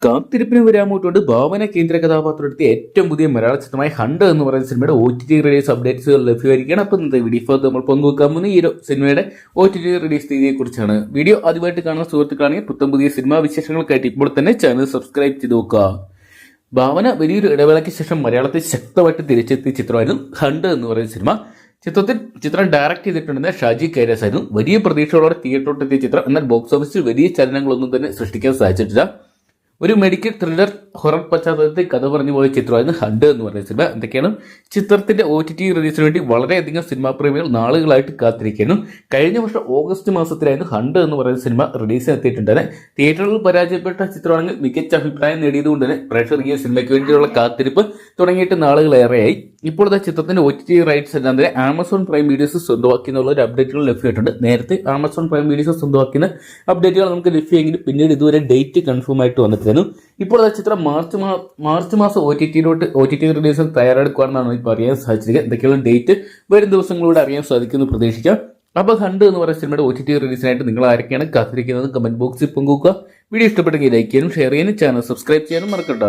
കാത്തിരിപ്പിന് വരാമോട്ടുണ്ട് ഭാവന കേന്ദ്ര കഥാപാത്രത്തെ ഏറ്റവും പുതിയ മലയാള ചിത്രമായ ഹണ്ട് എന്ന് പറയുന്ന സിനിമയുടെ OTT റിലീസ് അപ്ഡേറ്റ്സുകൾ ലഭ്യമായിരിക്കുകയാണ്. അപ്പോൾ ഇന്നത്തെ വീഡിയോ നമ്മൾ പങ്കുവെക്കാൻ പോകുന്ന ഈ ഒരു സിനിമയുടെ OTT റിലീസ് തീയതിയെ കുറിച്ചാണ്. വീഡിയോ ആദ്യമായിട്ട് കാണുന്ന സുഹൃത്തുക്കളാണെങ്കിൽ പുതിയ സിനിമാ വിശേഷങ്ങൾക്കായിട്ട് ഇപ്പോൾ തന്നെ ചാനൽ സബ്സ്ക്രൈബ് ചെയ്ത് നോക്കുക. ഭാവന വലിയൊരു ഇടവേളയ്ക്ക് ശേഷം മലയാളത്തിൽ ശക്തമായിട്ട് തിരിച്ചെത്തിയ ചിത്രമായിരുന്നു ഹണ്ട് എന്ന് പറയുന്ന സിനിമ. ചിത്രം ഡയറക്ട് ചെയ്തിട്ടുണ്ടെന്ന് ഷാജി കൈലാസ് ആയിരുന്നു. വലിയ പ്രതീക്ഷകളോടെ തിയേറ്ററിലെത്തിയ ചിത്രം എന്നാൽ ബോക്സ് ഓഫീസിൽ വലിയ ചലനങ്ങളൊന്നും തന്നെ സൃഷ്ടിക്കാൻ സാധിച്ചിട്ടില്ല. ഒരു മെഡിക്കൽ ത്രില്ലർ ഹൊറർ പശ്ചാത്തലത്തിൽ കഥ പറഞ്ഞു പോയ ചിത്രമായിരുന്നു ഹണ്ട് എന്ന് പറയുന്ന സിനിമ. എന്തൊക്കെയാണ് ചിത്രത്തിന്റെ OTT റിലീസിന് വേണ്ടി വളരെയധികം സിനിമാ പ്രേമികൾ നാളുകളായിട്ട് കാത്തിരിക്കുന്നു. കഴിഞ്ഞ വർഷം ഓഗസ്റ്റ് മാസത്തിലായിരുന്നു ഹണ്ട് എന്ന് പറയുന്ന സിനിമ റിലീസിന് എത്തിയിട്ടുണ്ടായത്. തിയേറ്ററുകളിൽ പരാജയപ്പെട്ട ചിത്രമാണെങ്കിൽ മികച്ച അഭിപ്രായം നേടിയതുകൊണ്ട് തന്നെ പ്രേക്ഷകർ ഈ സിനിമയ്ക്ക് വേണ്ടിയുള്ള കാത്തിരിപ്പ് തുടങ്ങിയിട്ട് നാളുകളേറെയായി. ഇപ്പോൾ ചിത്രത്തിന്റെ OTT റൈറ്റ്സ് എല്ലാം തന്നെ ആമസോൺ പ്രൈം വീഡിയോസ് സ്വന്തമാക്കി എന്നുള്ള ഒരു അപ്ഡേറ്റുകൾ ലഭ്യമായിട്ടുണ്ട്. നേരത്തെ ആമസോൺ പ്രൈം വീഡിയോസ് സ്വന്തമാക്കുന്ന അപ്ഡേറ്റുകൾ നമുക്ക് ലഭ്യമെങ്കിലും പിന്നീട് ഇതുവരെ ഡേറ്റ് കൺഫേം ആയിട്ട് വന്നിട്ടില്ല. ഇപ്പോൾ ചിത്രം മാർച്ച് മാസം OTT റിലീസിന് തയ്യാറെടുക്കുകയാണെന്നാണ് ഇപ്പോൾ അറിയാൻ സാധിച്ചിരിക്കുക. എന്തൊക്കെയുള്ള ഡേറ്റ് വരും ദിവസങ്ങളിലൂടെ അറിയാൻ സാധിക്കുമെന്ന് പ്രതീക്ഷിക്കാം. അപ്പോൾ ഹണ്ട് എന്ന് പറയുന്ന സിനിമയുടെ OTT റിലീസിനായിട്ട് നിങ്ങൾ ആരൊക്കെയാണ് കാത്തിരിക്കുന്നത് കമന്റ് ബോക്സിൽ പങ്കുവെക്കുക. വീഡിയോ ഇഷ്ടപ്പെട്ടെങ്കിൽ ലൈക്ക് ചെയ്യാനും ഷെയർ ചെയ്യാനും ചാനൽ സബ്സ്ക്രൈബ് ചെയ്യാനും മറക്കണ്ട.